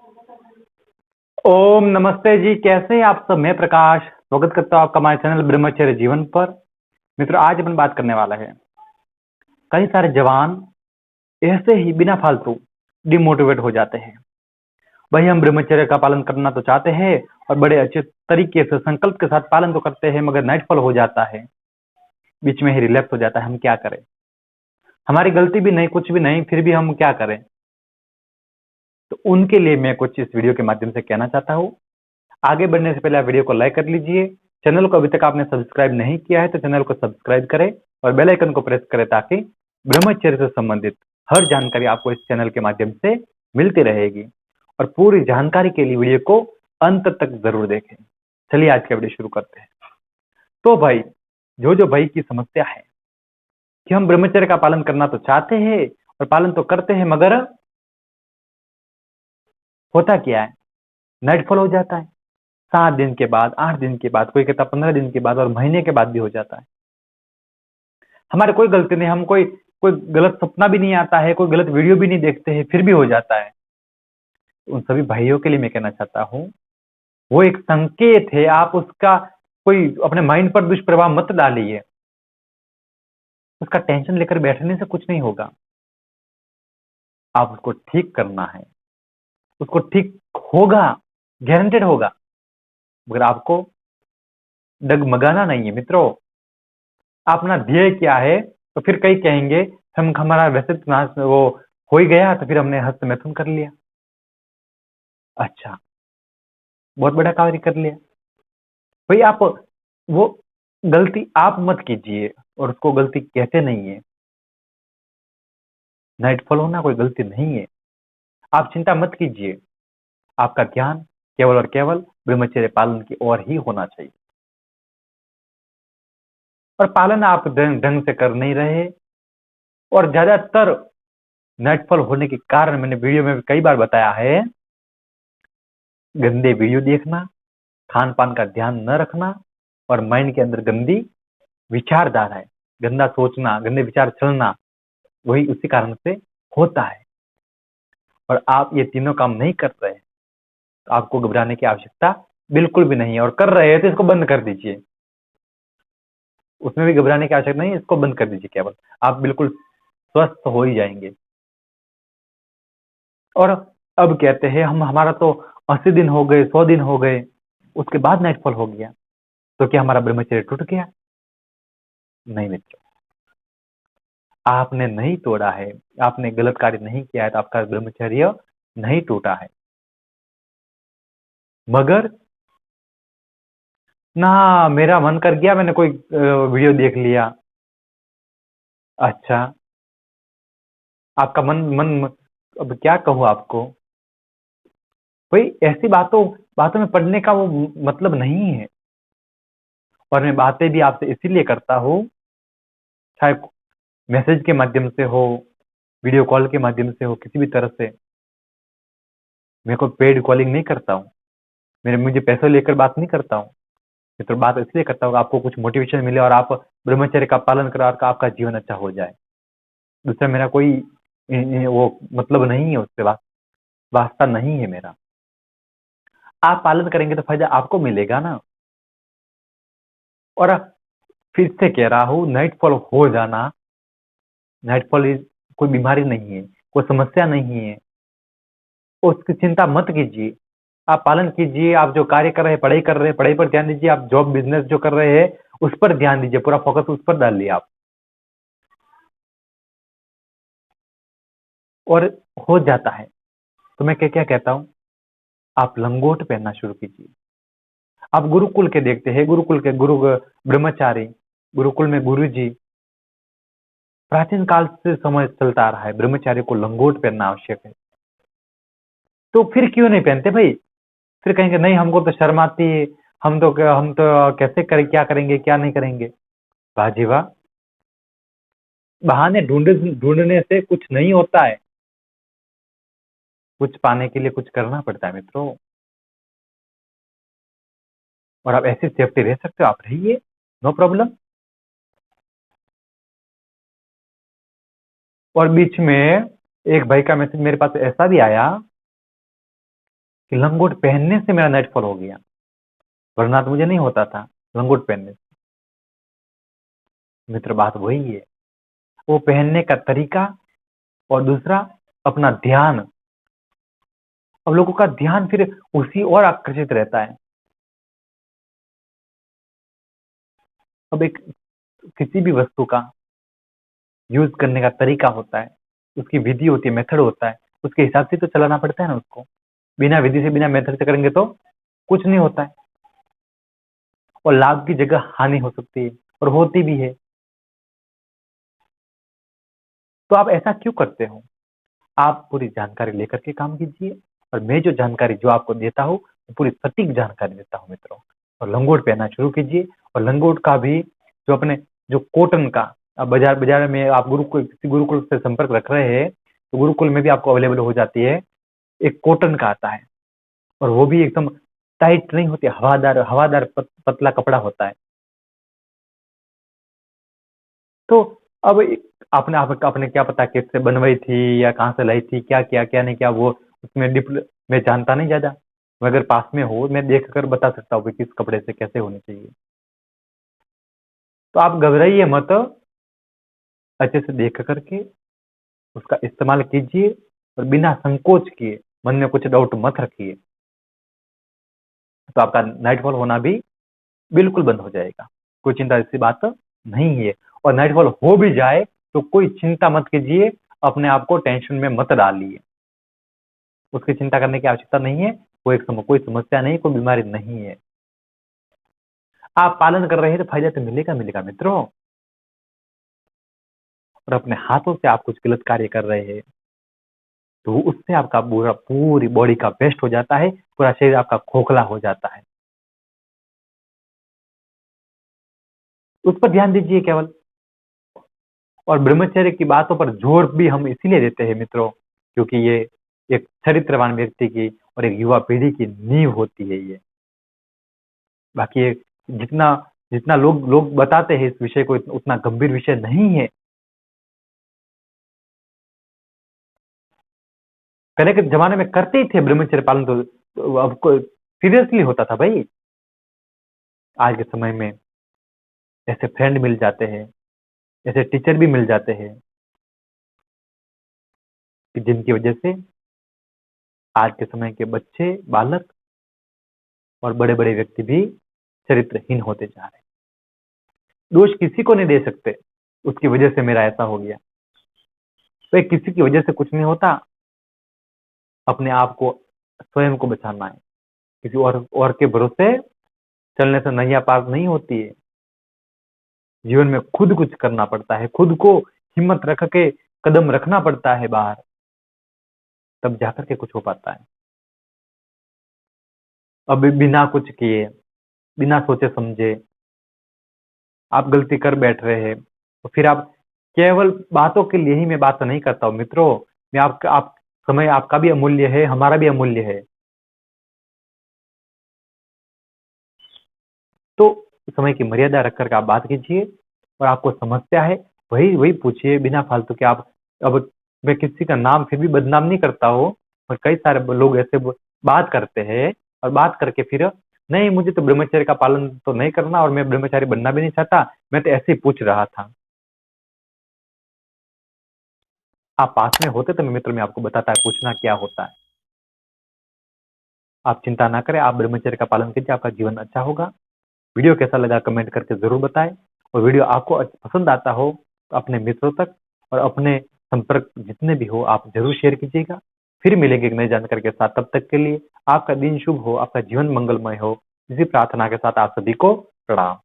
ओम नमस्ते जी, कैसे हैं आप सब। मैं प्रकाश स्वागत करता हूं आपका हमारे चैनल ब्रह्मचर्य जीवन पर। मित्रों, आज अपन बात करने वाला है, कई सारे जवान ऐसे ही बिना फालतू डिमोटिवेट हो जाते हैं। भाई, हम ब्रह्मचर्य का पालन करना तो चाहते हैं और बड़े अच्छे तरीके से संकल्प के साथ पालन तो करते हैं, मगर नाइटफॉल हो जाता है, बीच में ही रिलैप्स हो जाता है। हम क्या करें? हमारी गलती भी नहीं, कुछ भी नहीं, फिर भी हम क्या करें? तो उनके लिए मैं कुछ इस वीडियो के माध्यम से कहना चाहता हूँ। आगे बढ़ने से पहले आप वीडियो को लाइक कर लीजिए। चैनल को अभी तक आपने सब्सक्राइब नहीं किया है तो चैनल को सब्सक्राइब करें और बेल आइकन को प्रेस करें, ताकि ब्रह्मचर्य से संबंधित हर जानकारी आपको इस चैनल के माध्यम से मिलती रहेगी। और पूरी जानकारी के लिए वीडियो को अंत तक जरूर देखें। चलिए आज का वीडियो शुरू करते हैं। तो भाई, जो भाई की समस्या है कि हम ब्रह्मचर्य का पालन करना तो चाहते हैं और पालन तो करते हैं, मगर होता क्या है, नाइटफॉल हो जाता है। 7 दिन के बाद, 8 दिन के बाद, कोई कहता 15 दिन के बाद और महीने के बाद भी हो जाता है। हमारे कोई गलती नहीं, हम कोई कोई गलत सपना भी नहीं आता है, कोई गलत वीडियो भी नहीं देखते हैं, फिर भी हो जाता है। तो उन सभी भाइयों के लिए मैं कहना चाहता हूँ, वो एक संकेत है। आप उसका कोई अपने माइंड पर दुष्प्रभाव मत डालिए। उसका टेंशन लेकर बैठने से कुछ नहीं होगा। आप उसको ठीक करना है, उसको ठीक होगा, गारंटेड होगा, मगर आपको डगमगाना नहीं है मित्रों। अपना ध्येय क्या है? तो फिर कई कहेंगे हम हमारा वैसे तो वो हो ही गया, तो फिर हमने हस्त मैथुन कर लिया। अच्छा, बहुत बड़ा कार्य कर लिया। भाई, आप वो गलती आप मत कीजिए और उसको गलती कहते नहीं है। नाइटफॉल होना कोई गलती नहीं है। आप चिंता मत कीजिए। आपका ध्यान केवल और केवल ब्रह्मचर्य पालन की ओर ही होना चाहिए। और पालन आप ढंग से कर नहीं रहे, और ज्यादातर नाइटफॉल होने के कारण मैंने वीडियो में भी कई बार बताया है, गंदे वीडियो देखना, खान पान का ध्यान न रखना, और माइंड के अंदर गंदी विचारधारा है, गंदा सोचना, गंदे विचार चलना, वही उसी कारण से होता है। और आप ये तीनों काम नहीं कर रहे हैं तो आपको घबराने की आवश्यकता बिल्कुल भी नहीं है। और कर रहे हैं तो इसको बंद कर दीजिए। उसमें भी घबराने की आवश्यकता नहीं है, इसको बंद कर दीजिए। केवल आप बिल्कुल स्वस्थ हो ही जाएंगे। और अब कहते हैं हम, हमारा तो 80 दिन हो गए, 100 दिन हो गए, उसके बाद नाइटफॉल हो गया, तो क्या हमारा ब्रह्मचर्य टूट गया? नहीं मित्र, आपने नहीं तोड़ा है, आपने गलत कार्य नहीं किया है, तो आपका ब्रह्मचर्य नहीं टूटा है। मगर ना, मेरा मन कर गया, मैंने कोई वीडियो देख लिया। अच्छा, आपका मन मन अब क्या कहूँ आपको। भाई, ऐसी बातों बातों में पढ़ने का वो मतलब नहीं है। और मैं बातें भी आपसे इसीलिए करता हूँ, चाहे मैसेज के माध्यम से हो, वीडियो कॉल के माध्यम से हो, किसी भी तरह से। मैं कोई पेड कॉलिंग नहीं करता हूँ, मुझे पैसे लेकर बात नहीं करता हूँ। मैं तो बात इसलिए करता हूँ, आपको कुछ मोटिवेशन मिले और आप ब्रह्मचर्य का पालन करो और आपका जीवन अच्छा हो जाए। दूसरा मेरा कोई वो मतलब नहीं है, उससे वास्ता नहीं है मेरा। आप पालन करेंगे तो फायदा आपको मिलेगा ना। और फिर से कह रहा हूँ, नाइटफॉल हो जाना, नाइटफॉल कोई बीमारी नहीं है, कोई समस्या नहीं है। उसकी चिंता मत कीजिए। आप पालन कीजिए। आप जो कार्य कर रहे हैं, पढ़ाई कर रहे हैं, पढ़ाई पर ध्यान दीजिए। आप जॉब बिजनेस जो कर रहे हैं, उस पर ध्यान दीजिए, पूरा फोकस उस पर डालिए आप, और हो जाता है। तो मैं क्या क्या कहता हूँ, आप लंगोट पहनना शुरू कीजिए। आप गुरुकुल के देखते हैं, गुरुकुल के गुरु ब्रह्मचारी, गुरुकुल में गुरु जी, प्राचीन काल से समय चलता आ रहा है, ब्रह्मचारी को लंगोट पहनना आवश्यक है। तो फिर क्यों नहीं पहनते भाई? फिर कहेंगे नहीं, हमको तो शर्म आती है, हम तो कैसे करें, क्या करेंगे, क्या नहीं करेंगे। वाह जी वाह, बहाने ढूंढने से कुछ नहीं होता है। कुछ पाने के लिए कुछ करना पड़ता है मित्रों। और आप ऐसी सेफ्टी रह सकते हो, आप रहिए, नो प्रॉब्लम। और बीच में एक भाई का मैसेज मेरे पास ऐसा भी आया कि लंगोट पहनने से मेरा नाइटफॉल हो गया, वरना तो मुझे नहीं होता था लंगोट पहनने से। मित्र बात वही है, वो पहनने का तरीका और दूसरा अपना ध्यान। अब लोगों का ध्यान फिर उसी और आकर्षित रहता है। अब एक किसी भी वस्तु का यूज करने का तरीका होता है, उसकी विधि होती है, मेथड होता है, उसके हिसाब से तो चलाना पड़ता है ना उसको। बिना विधि से बिना मेथड से करेंगे तो कुछ नहीं होता है, और लाभ की जगह हानि हो सकती है और होती भी है। तो आप ऐसा क्यों करते हो? आप पूरी जानकारी लेकर के काम कीजिए, और मैं जो जानकारी जो आपको देता हूँ वो पूरी सटीक जानकारी देता हूँ मित्रों। और लंगोट पहनना शुरू कीजिए, और लंगोट का भी जो अपने जो कॉटन का, अब बाजार बाजार में आप गुरुकुल किसी गुरुकुल से संपर्क रख रहे हैं तो गुरुकुल में भी आपको अवेलेबल हो जाती है, एक कॉटन का आता है, और वो भी एकदम टाइट नहीं होती, हवादार हवादार पतला कपड़ा होता है। तो अब आपने आपने क्या पता किससे बनवाई थी या कहाँ से लाई थी, क्या किया क्या नहीं किया, वो उसमें डिप मैं जानता नहीं ज्यादा। मैं अगर पास में हो मैं देख कर बता सकता हूँ कि किस कपड़े से कैसे होनी चाहिए। तो आप घबराइए मत, अच्छे से देख करके उसका इस्तेमाल कीजिए, और बिना संकोच किए, मन में कुछ डाउट मत रखिए, तो आपका नाइटफॉल होना भी बिल्कुल बंद हो जाएगा। कोई चिंता ऐसी बात नहीं है। और नाइटफॉल हो भी जाए तो कोई चिंता मत कीजिए, अपने आप को टेंशन में मत डालिए, उसकी चिंता करने की आवश्यकता नहीं है। कोई समस्या नहीं, कोई बीमारी नहीं है। आप पालन कर रहे हैं तो फायदा तो मिलेगा मिलेगा मित्रों। और अपने हाथों से आप कुछ गलत कार्य कर रहे हैं तो उससे आपका पूरी बॉडी का वेस्ट हो जाता है, पूरा शरीर आपका खोखला हो जाता है। उस पर ध्यान दीजिए केवल। और ब्रह्मचर्य की बातों पर जोर भी हम इसीलिए देते हैं मित्रों, क्योंकि ये एक चरित्रवान व्यक्ति की और एक युवा पीढ़ी की नींव होती है ये। बाकी ये जितना जितना लोग लोग बताते हैं इस विषय को, उतना गंभीर विषय नहीं है। पहले के जमाने में करते ही थे ब्रह्मचर्य पालन, तो अब सीरियसली होता था भाई। आज के समय में ऐसे फ्रेंड मिल जाते हैं, ऐसे टीचर भी मिल जाते हैं कि जिनकी वजह से आज के समय के बच्चे, बालक और बड़े बड़े व्यक्ति भी चरित्रहीन होते जा रहे हैं। दोष किसी को नहीं दे सकते उसकी वजह से मेरा ऐसा हो गया, तो किसी की वजह से कुछ नहीं होता। अपने आप को, स्वयं को बचाना है। किसी और के भरोसे चलने से नैया पार नहीं होती है। जीवन में खुद कुछ करना पड़ता है, खुद को हिम्मत रख के कदम रखना पड़ता है बाहर, तब जाकर के कुछ हो पाता है। अब बिना कुछ किए, बिना सोचे समझे आप गलती कर बैठ रहे हैं, तो फिर आप केवल बातों के लिए ही मैं बात नहीं करता हूँ मित्रों। मैं आप समय आपका भी अमूल्य है, हमारा भी अमूल्य है। तो समय की मर्यादा रख करके आप बात कीजिए, और आपको समस्या है वही वही पूछिए, बिना फालतू के आप। अब मैं किसी का नाम फिर भी बदनाम नहीं करता हूँ, और कई सारे लोग ऐसे बात करते हैं, और बात करके फिर नहीं मुझे तो ब्रह्मचर्य का पालन तो नहीं करना, और मैं ब्रह्मचारी बनना भी नहीं चाहता, मैं तो ऐसे ही पूछ रहा था। आप पास में होते तो मैं मित्र में आपको बताता है पूछना क्या होता है। आप चिंता ना करें, आप ब्रह्मचर्य का पालन कीजिए, आपका जीवन अच्छा होगा। वीडियो कैसा लगा कमेंट करके जरूर बताएं, और वीडियो आपको पसंद आता हो तो अपने मित्रों तक और अपने संपर्क जितने भी हो आप जरूर शेयर कीजिएगा। फिर मिलेंगे एक नई जानकारी के साथ, तब तक के लिए आपका दिन शुभ हो, आपका जीवन मंगलमय हो। इसी प्रार्थना के साथ आप सभी को प्रणाम।